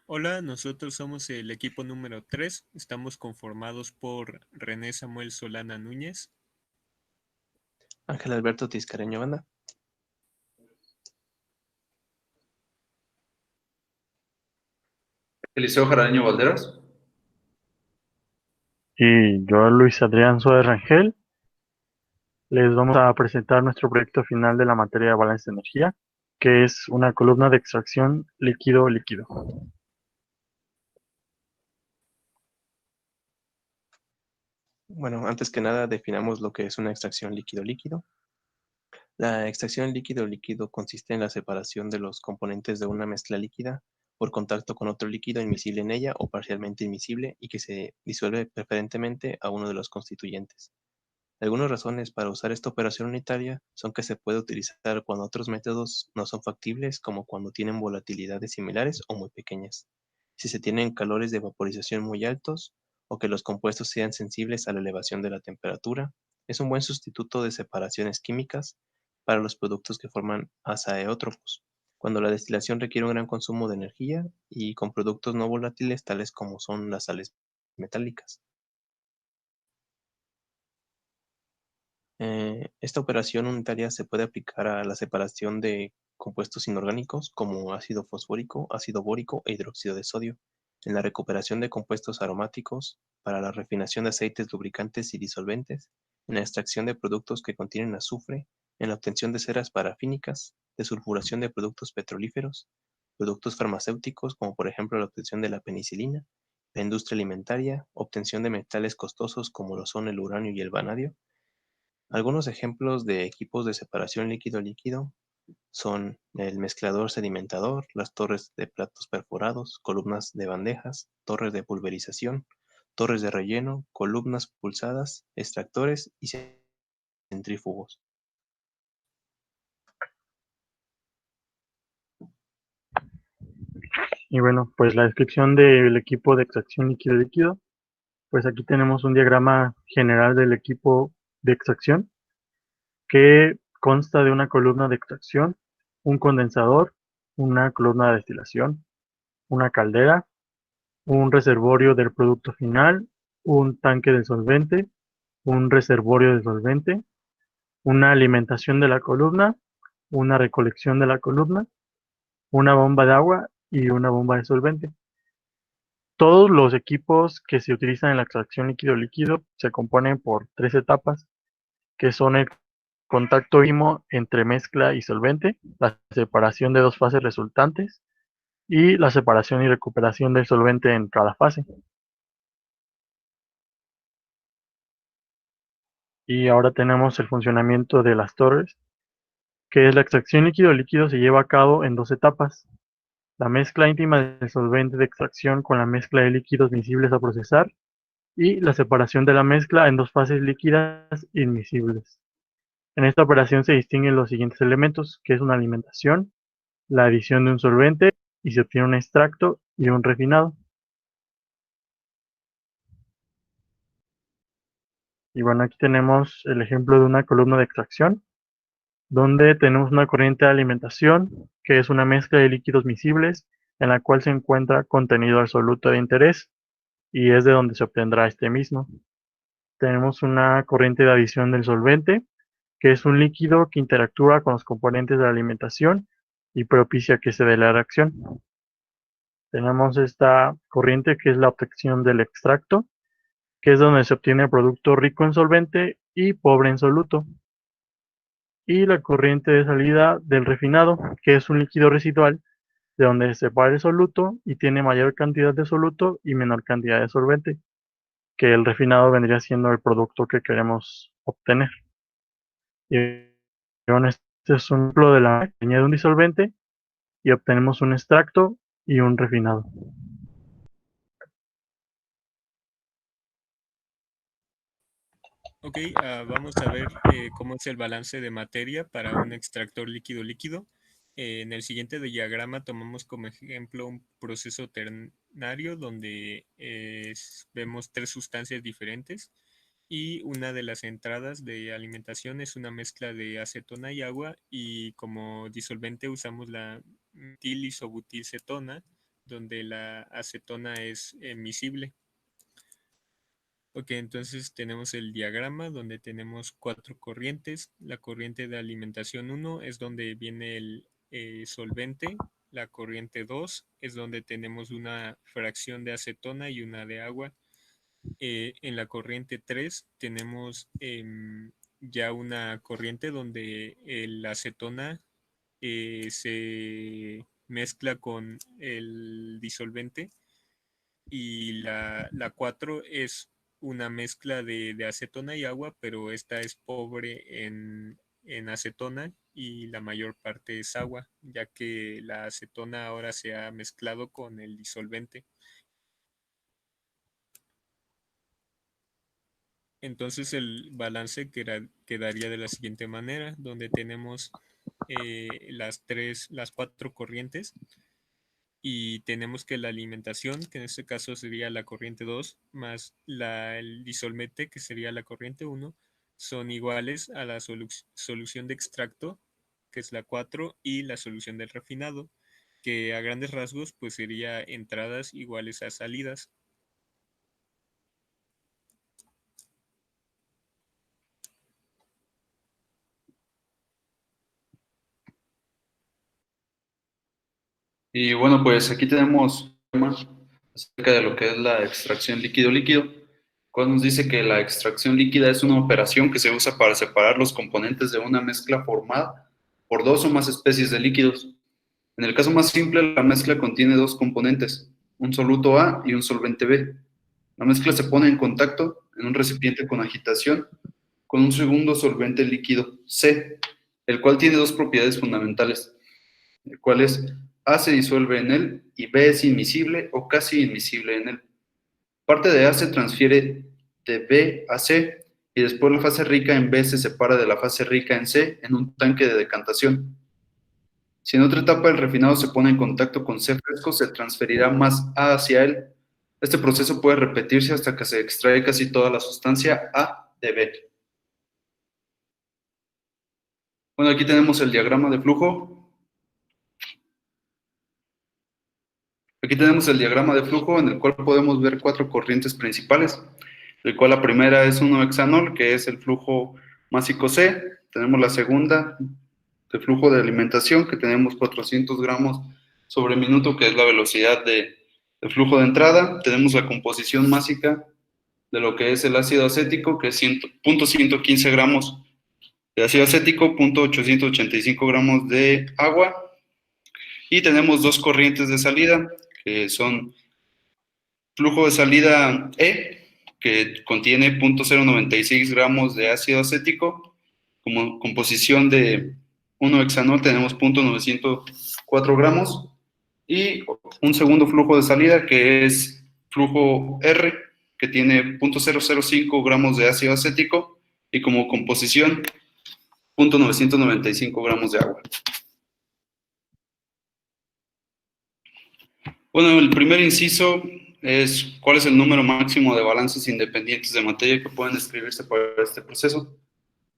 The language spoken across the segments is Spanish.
Hola, nosotros somos el equipo número 3. Estamos conformados por René Samuel Solana Núñez, Ángel Alberto Tiscareño Banda. Eliseo Jaraño Valderas. Y yo, Luis Adrián Suárez Rangel, les vamos a presentar nuestro proyecto final de la materia de balance de energía, que es una columna de extracción líquido-líquido. Bueno, antes que nada definamos lo que es una extracción líquido-líquido. La extracción líquido-líquido consiste en la separación de los componentes de una mezcla líquida por contacto con otro líquido inmiscible en ella o parcialmente inmiscible y que se disuelve preferentemente a uno de los constituyentes. Algunas razones para usar esta operación unitaria son que se puede utilizar cuando otros métodos no son factibles, como cuando tienen volatilidades similares o muy pequeñas, si se tienen calores de vaporización muy altos o que los compuestos sean sensibles a la elevación de la temperatura. Es un buen sustituto de separaciones químicas para los productos que forman azaeótropos, cuando la destilación requiere un gran consumo de energía y con productos no volátiles tales como son las sales metálicas. Esta operación unitaria se puede aplicar a la separación de compuestos inorgánicos como ácido fosfórico, ácido bórico e hidróxido de sodio, en la recuperación de compuestos aromáticos, para la refinación de aceites lubricantes y disolventes, en la extracción de productos que contienen azufre, en la obtención de ceras parafínicas, de sulfuración de productos petrolíferos, productos farmacéuticos como por ejemplo la obtención de la penicilina, la industria alimentaria, obtención de metales costosos como lo son el uranio y el vanadio. Algunos ejemplos de equipos de separación líquido-líquido son el mezclador sedimentador, las torres de platos perforados, columnas de bandejas, torres de pulverización, torres de relleno, columnas pulsadas, extractores y centrífugos. Y bueno, pues la descripción del equipo de extracción líquido-líquido, pues aquí tenemos un diagrama general del equipo de extracción que consta de una columna de extracción, un condensador, una columna de destilación, una caldera, un reservorio del producto final, un tanque de solvente, un reservorio de solvente, una alimentación de la columna, una recolección de la columna, una bomba de agua y una bomba de solvente. Todos los equipos que se utilizan en la extracción líquido-líquido se componen por tres etapas, que son el contacto íntimo entre mezcla y solvente, la separación de dos fases resultantes y la separación y recuperación del solvente en cada fase. Y ahora tenemos el funcionamiento de las torres, que es la extracción líquido-líquido se lleva a cabo en dos etapas. La mezcla íntima del solvente de extracción con la mezcla de líquidos miscibles a procesar y la separación de la mezcla en dos fases líquidas inmiscibles. En esta operación se distinguen los siguientes elementos, que es una alimentación, la adición de un solvente y se obtiene un extracto y un refinado. Y bueno, aquí tenemos el ejemplo de una columna de extracción, donde tenemos una corriente de alimentación, que es una mezcla de líquidos miscibles, en la cual se encuentra contenido absoluto de interés, y es de donde se obtendrá este mismo. Tenemos una corriente de adición del solvente, que es un líquido que interactúa con los componentes de la alimentación y propicia que se dé la reacción. Tenemos esta corriente que es la obtención del extracto, que es donde se obtiene el producto rico en solvente y pobre en soluto. Y la corriente de salida del refinado, que es un líquido residual de donde se separa el soluto y tiene mayor cantidad de soluto y menor cantidad de solvente, que el refinado vendría siendo el producto que queremos obtener. Y bueno, este es un ejemplo de la que añade un disolvente y obtenemos un extracto y un refinado. Ok, vamos a ver cómo es el balance de materia para un extractor líquido-líquido. En el siguiente diagrama tomamos como ejemplo un proceso ternario donde vemos tres sustancias diferentes y una de las entradas de alimentación es una mezcla de acetona y agua y como disolvente usamos la metil isobutilcetona donde la acetona es miscible. Ok, entonces tenemos el diagrama donde tenemos 4 corrientes. La corriente de alimentación 1 es donde viene el solvente. La corriente 2 es donde tenemos una fracción de acetona y una de agua. En la corriente 3 tenemos ya una corriente donde la acetona se mezcla con el disolvente, y la 4 es una mezcla de acetona y agua, pero esta es pobre en acetona y la mayor parte es agua, ya que la acetona ahora se ha mezclado con el disolvente. Entonces el balance quedaría de la siguiente manera, donde tenemos las 4 corrientes, y tenemos que la alimentación, que en este caso sería la corriente 2, más el disolvente, que sería la corriente 1, son iguales a la solución de extracto, que es la 4, y la solución del refinado, que a grandes rasgos pues sería entradas iguales a salidas. Y bueno, pues aquí tenemos un tema acerca de lo que es la extracción líquido-líquido, cual nos dice que la extracción líquida es una operación que se usa para separar los componentes de una mezcla formada por 2 o más especies de líquidos. En el caso más simple, la mezcla contiene 2 componentes, un soluto A y un solvente B. La mezcla se pone en contacto en un recipiente con agitación con un segundo solvente líquido C, el cual tiene 2 propiedades fundamentales, el cual es A se disuelve en él y B es inmiscible o casi inmiscible en él. Parte de A se transfiere de B a C y después la fase rica en B se separa de la fase rica en C en un tanque de decantación. Si en otra etapa el refinado se pone en contacto con C fresco, se transferirá más A hacia él. Este proceso puede repetirse hasta que se extrae casi toda la sustancia A de B. Bueno, aquí tenemos el diagrama de flujo. Aquí tenemos el diagrama de flujo en el cual podemos ver 4 corrientes principales, el cual la primera es 1-hexanol, que es el flujo másico C. Tenemos la segunda, de flujo de alimentación, que tenemos 400 gramos sobre minuto, que es la velocidad de flujo de entrada. Tenemos la composición másica de lo que es el ácido acético, que es 0.115 gramos de ácido acético, 0.885 gramos de agua. Y tenemos 2 corrientes de salida, que son flujo de salida E, que contiene 0.096 gramos de ácido acético. Como composición de 1-hexanol tenemos 0.904 gramos. Y un segundo flujo de salida, que es flujo R, que tiene 0.005 gramos de ácido acético. Y como composición, 0.995 gramos de agua. Bueno, el primer inciso es cuál es el número máximo de balances independientes de materia que pueden escribirse para este proceso.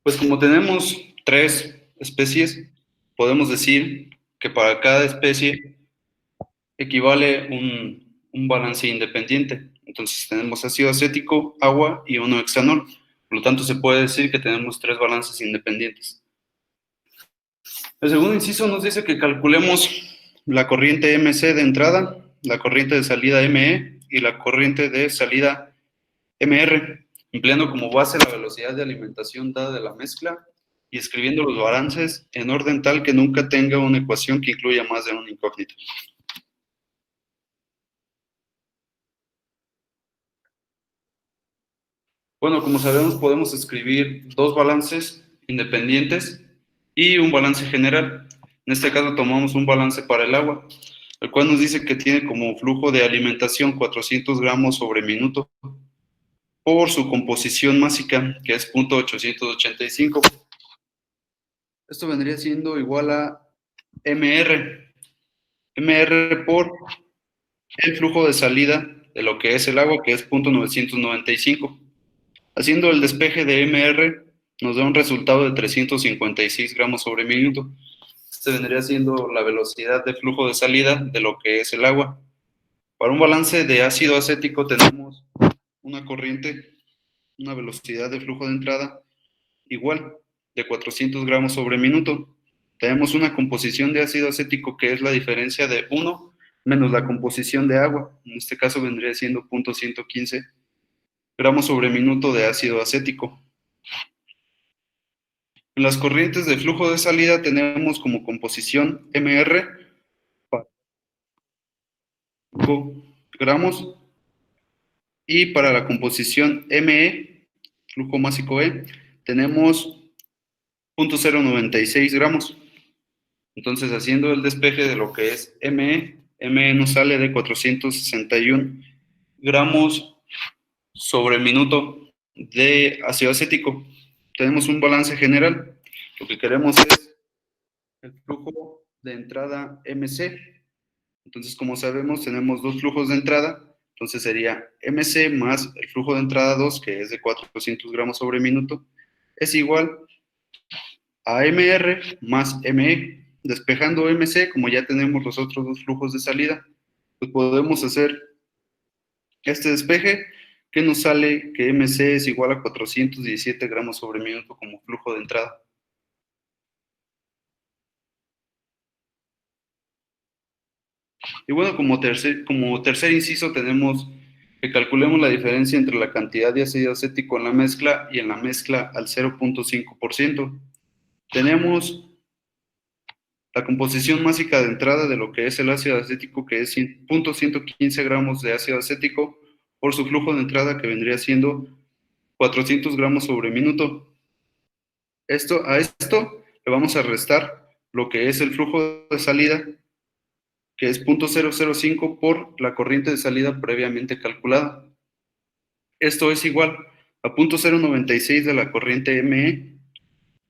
Pues como tenemos 3 especies, podemos decir que para cada especie equivale un balance independiente. Entonces tenemos ácido acético, agua y 1-hexanol. Por lo tanto, se puede decir que tenemos 3 balances independientes. El segundo inciso nos dice que calculemos la corriente MC de entrada, la corriente de salida ME y la corriente de salida MR, empleando como base la velocidad de alimentación dada de la mezcla y escribiendo los balances en orden tal que nunca tenga una ecuación que incluya más de una incógnita. Bueno, como sabemos, podemos escribir 2 balances independientes y un balance general. En este caso tomamos un balance para el agua, el cual nos dice que tiene como flujo de alimentación 400 gramos sobre minuto por su composición másica, que es 0.885. Esto vendría siendo igual a MR. MR por el flujo de salida de lo que es el agua, que es 0.995. Haciendo el despeje de MR nos da un resultado de 356 gramos sobre minuto. Este vendría siendo la velocidad de flujo de salida de lo que es el agua. Para un balance de ácido acético tenemos una corriente, una velocidad de flujo de entrada igual, de 400 gramos sobre minuto. Tenemos una composición de ácido acético que es la diferencia de 1 menos la composición de agua. En este caso vendría siendo 0.115 gramos sobre minuto de ácido acético. En las corrientes de flujo de salida tenemos como composición MR para 5 gramos y para la composición ME, flujo másico E, tenemos 0.096 gramos. Entonces, haciendo el despeje de lo que es ME nos sale de 461 gramos sobre minuto de ácido acético. Tenemos un balance general. Lo que queremos es el flujo de entrada MC. Entonces, como sabemos, tenemos dos flujos de entrada. Entonces sería MC más el flujo de entrada 2, que es de 400 gramos sobre minuto, es igual a MR más ME. Despejando MC, como ya tenemos los otros dos flujos de salida, pues podemos hacer este despeje que nos sale que MC es igual a 417 gramos sobre minuto como flujo de entrada. Y bueno, como tercer inciso tenemos que calculemos la diferencia entre la cantidad de ácido acético en la mezcla y en la mezcla al 0.5%. Tenemos la composición másica de entrada de lo que es el ácido acético, que es 0.115 gramos de ácido acético por su flujo de entrada, que vendría siendo 400 gramos sobre minuto. A esto le vamos a restar lo que es el flujo de salida, que es 0.005 por la corriente de salida previamente calculada. Esto es igual a 0.096 de la corriente ME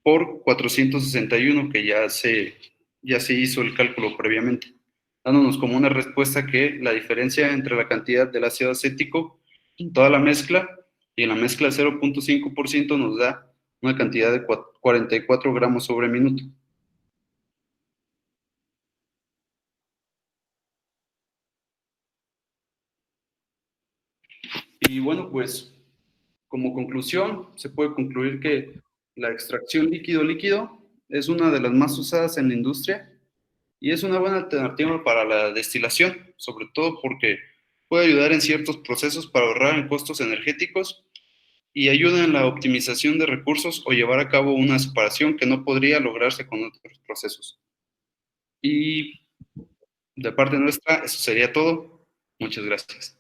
por 461, que ya se hizo el cálculo previamente, dándonos como una respuesta que la diferencia entre la cantidad del ácido acético en toda la mezcla y en la mezcla 0.5% nos da una cantidad de 44 gramos sobre minuto. Y bueno, pues como conclusión, se puede concluir que la extracción líquido-líquido es una de las más usadas en la industria y es una buena alternativa para la destilación, sobre todo porque puede ayudar en ciertos procesos para ahorrar en costos energéticos y ayuda en la optimización de recursos o llevar a cabo una separación que no podría lograrse con otros procesos. Y de parte nuestra, eso sería todo. Muchas gracias.